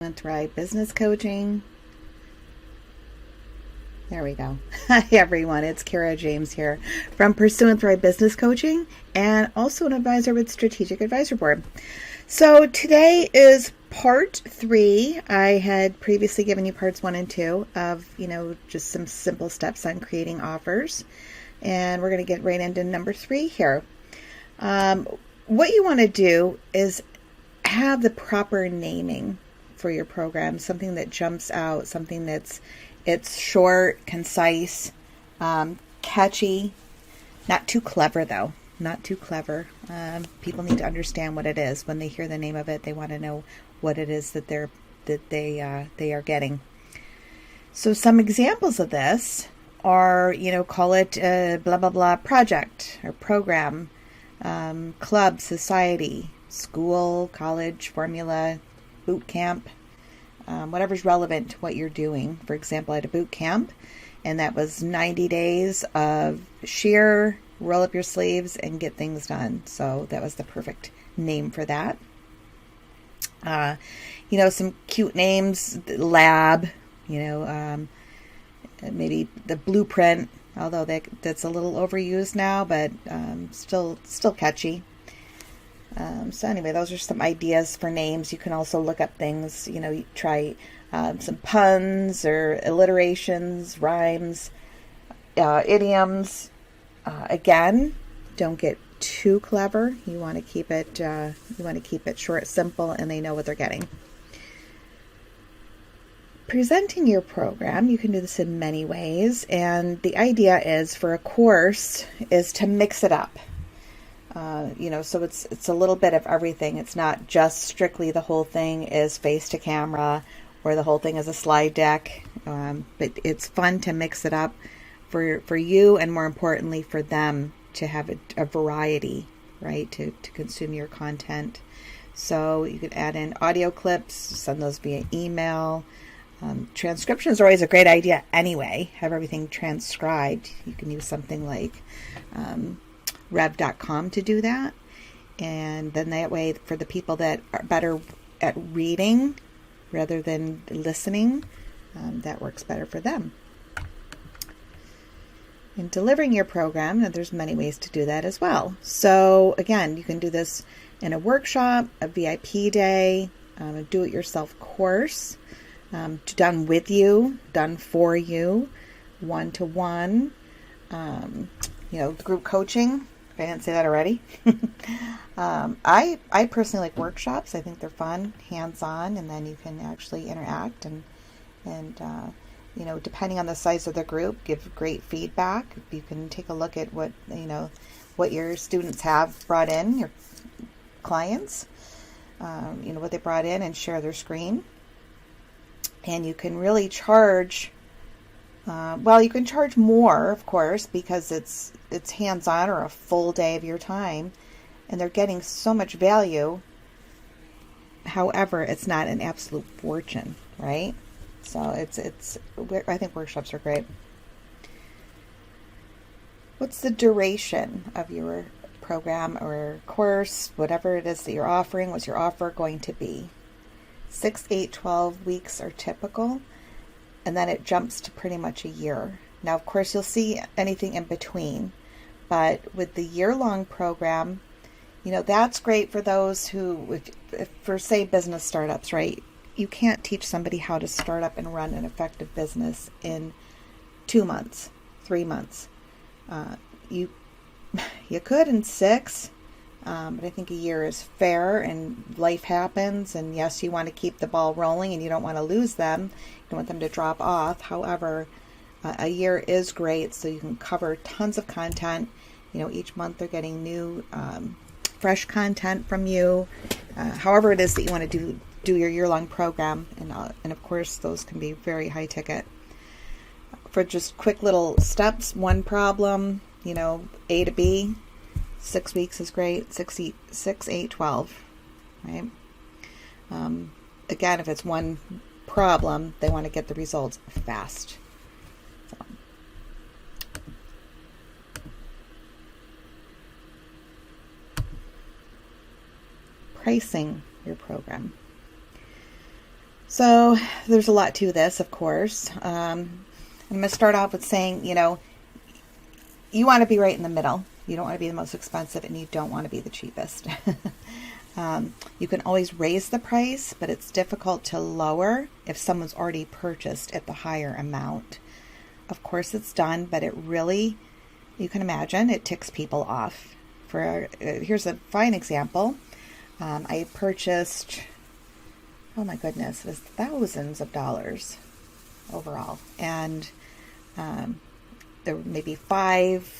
Thrive Business Coaching. There we go. Hi everyone, it's Kara James here from Pursue and Thrive Business Coaching and also an advisor with Strategic Advisor Board. So today is part 3. I had previously given you parts 1 and 2 of, just some simple steps on creating offers. And we're going to get right into number 3 here. What you want to do is have the proper naming for your program, something that jumps out, something it's short, concise, catchy, not too clever though, not too clever. People need to understand what it is. When they hear the name of it, they want to know what it is that they are getting. So some examples of this are, call it a blah blah blah project or program, club, society, school, college, formula, boot camp, whatever's relevant to what you're doing. For example, I had a boot camp, and that was 90 days of sheer roll up your sleeves and get things done. So that was the perfect name for that. Some cute names, lab, maybe the blueprint, although that's a little overused now, but still catchy. So anyway, those are some ideas for names. You can also look up things, try some puns or alliterations, rhymes, idioms. Again, don't get too clever. You want to keep it short, simple, and they know what they're getting. Presenting your program, you can do this in many ways, and the idea is for a course is to mix it up. So it's a little bit of everything. It's not just strictly the whole thing is face to camera or the whole thing is a slide deck, but it's fun to mix it up for you, and more importantly for them to have a variety, right, to consume your content. So you could add in audio clips, send those via email. Transcriptions are always a great idea anyway. Have everything transcribed. You can use something like rev.com to do that, and then that way for the people that are better at reading rather than listening, that works better for them. In delivering your program, now there's many ways to do that as well. So again, you can do this in a workshop, a VIP day, a do-it-yourself course, done with you, done for you, one-to-one, group coaching. If I didn't say that already. I personally like workshops. I think they're fun, hands-on, and then you can actually interact and depending on the size of the group, give great feedback. You can take a look at what your students have brought in, your clients, what they brought in, and share their screen. And you can really charge. You can charge more, of course, because it's hands-on or a full day of your time, and they're getting so much value. However, it's not an absolute fortune, right? So I think workshops are great. What's the duration of your program or course, whatever it is that you're offering? What's your offer going to be? 6, 8, 12 weeks are typical. And then it jumps to pretty much a year. Now, of course, you'll see anything in between. But with the year-long program, that's great for those who, for say business startups, right? You can't teach somebody how to start up and run an effective business in 2 months, 3 months. You could in 6, but I think a year is fair, and life happens, and yes, you want to keep the ball rolling and you don't want to lose them. You don't want them to drop off. However, a year is great, so you can cover tons of content. Each month they're getting new, fresh content from you. However it is that you want to do your year-long program, and of course those can be very high ticket. For just quick little steps, one problem, A to B, 6 weeks is great. 6, 8, 12, right? Again, if it's one problem, they want to get the results fast. So. Pricing your program. So there's a lot to this, of course. I'm going to start off with saying, you want to be right in the middle. You don't want to be the most expensive, and you don't want to be the cheapest. You can always raise the price, but it's difficult to lower if someone's already purchased at the higher amount. Of course it's done, but it really, you can imagine, it ticks people off. Here's a fine example. I purchased, oh my goodness, it was thousands of dollars overall. And there were maybe five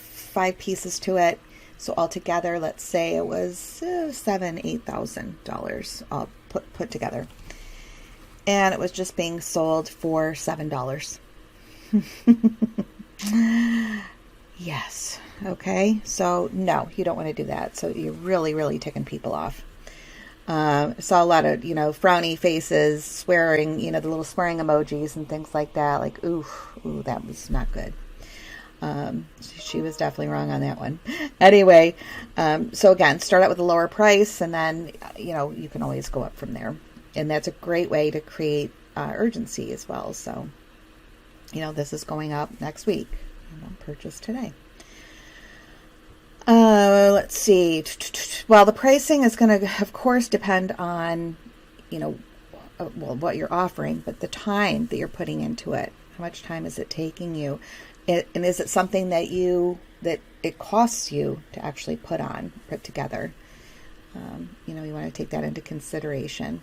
pieces to it. So altogether, let's say it was $8,000 all put together. And it was just being sold for $7. Yes. Okay. So no, you don't want to do that. So you're really, really ticking people off. Saw a lot of, frowny faces, swearing, the little swearing emojis and things like that. Like, ooh, that was not good. She was definitely wrong on that one. Anyway, so again, start out with a lower price, and then, you can always go up from there. And that's a great way to create urgency as well. So, this is going up next week. Purchase today. Let's see. Well, the pricing is going to, of course, depend on, what you're offering, but the time that you're putting into it. How much time is it taking you? And is it something that it costs you to actually put together? You want to take that into consideration.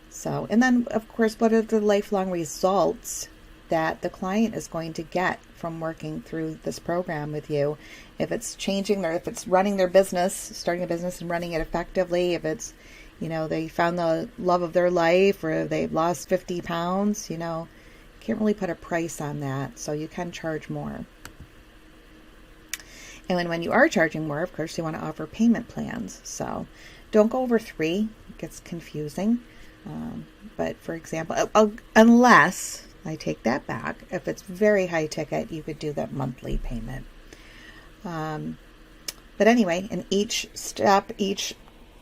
So, and then, of course, what are the lifelong results that the client is going to get from working through this program with you? If it's if it's running their business, starting a business and running it effectively, if it's, they found the love of their life, or they've lost 50 pounds, can't really put a price on that. So you can charge more. And when you are charging more, of course, you want to offer payment plans. So don't go over 3. It gets confusing. But for example, unless, I take that back, if it's very high ticket, you could do that monthly payment. But anyway, in each step, if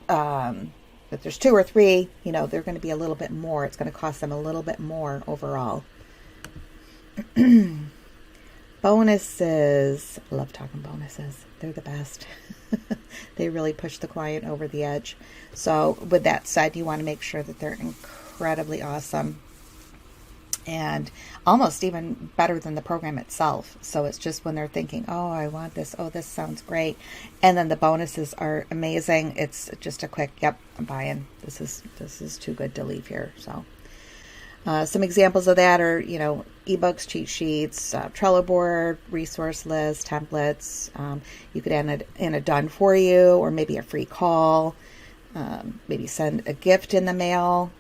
there's 2 or 3, they're going to be a little bit more. It's going to cost them a little bit more overall. Bonuses. I love talking bonuses. They're the best. They really push the client over the edge. So with that said, you want to make sure that they're incredibly awesome and almost even better than the program itself. So it's just when they're thinking, oh, I want this. Oh, this sounds great. And then the bonuses are amazing. It's just a quick, yep, I'm buying. This is too good to leave here. So some examples of that are, ebooks, cheat sheets, Trello board, resource lists, templates. You could add in a done for you, or maybe a free call. Maybe send a gift in the mail.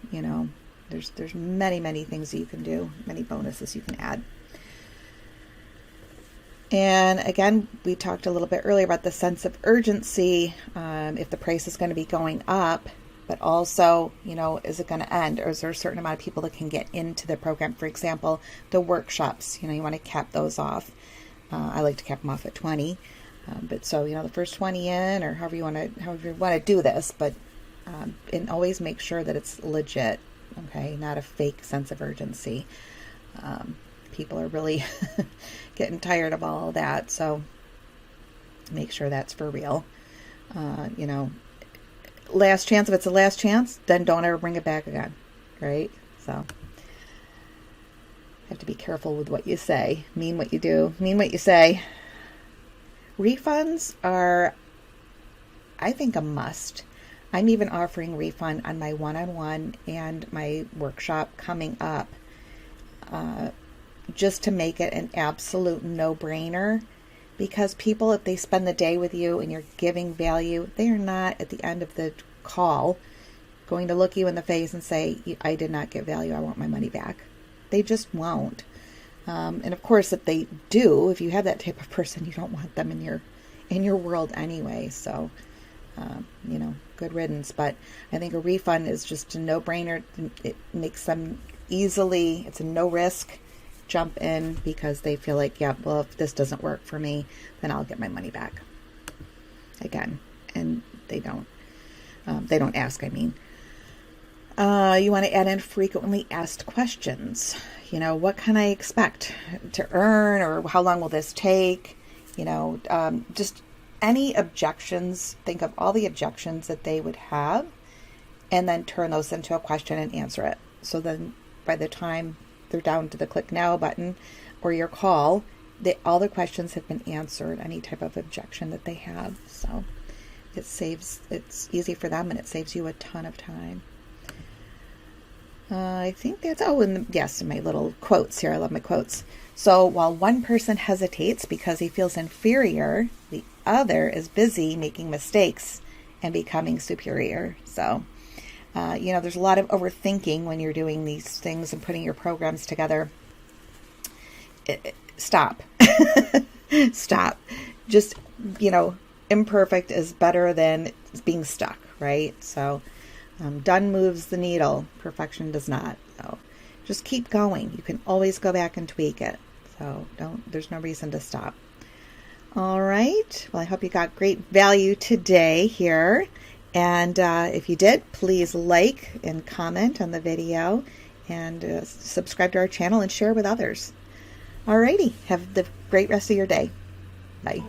There's many things that you can do, many bonuses you can add. And again, we talked a little bit earlier about the sense of urgency, if the price is going to be going up, but also, is it going to end, or is there a certain amount of people that can get into the program? For example, the workshops, you want to cap those off. I like to cap them off at 20, but so, the first 20 in, or however you want to do this, but, and always make sure that it's legit. Okay, not a fake sense of urgency. People are really getting tired of all of that, so make sure that's for real. Last chance, if it's a last chance, then don't ever bring it back again, right? So have to be careful with what you say. Mean what you do, mean what you say. Refunds are, I think, a must. I'm even offering refund on my one-on-one and my workshop coming up, just to make it an absolute no-brainer, because people, if they spend the day with you and you're giving value, they are not at the end of the call going to look you in the face and say, I did not get value, I want my money back. They just won't. And of course, if they do, if you have that type of person, you don't want them in your world anyway. So, good riddance. But I think a refund is just a no-brainer. It makes them easily, it's a no risk, jump in because they feel like, yeah, well, if this doesn't work for me, then I'll get my money back again. And they don't ask, I mean. You want to add in frequently asked questions. What can I expect to earn, or how long will this take? Just any objections. Think of all the objections that they would have, and then turn those into a question and answer it. So then by the time they're down to the click now button or your call, all the questions have been answered, any type of objection that they have. So it's easy for them, and it saves you a ton of time. I think that's, yes, my little quotes here. I love my quotes. So while one person hesitates because he feels inferior, the other is busy making mistakes and becoming superior. So, there's a lot of overthinking when you're doing these things and putting your programs together. Stop. Stop. Just, imperfect is better than being stuck, right? So, done moves the needle. Perfection does not. So just keep going. You can always go back and tweak it. So there's no reason to stop. All right. Well, I hope you got great value today here. And if you did, please like and comment on the video, and subscribe to our channel and share with others. All righty. Have the great rest of your day. Bye.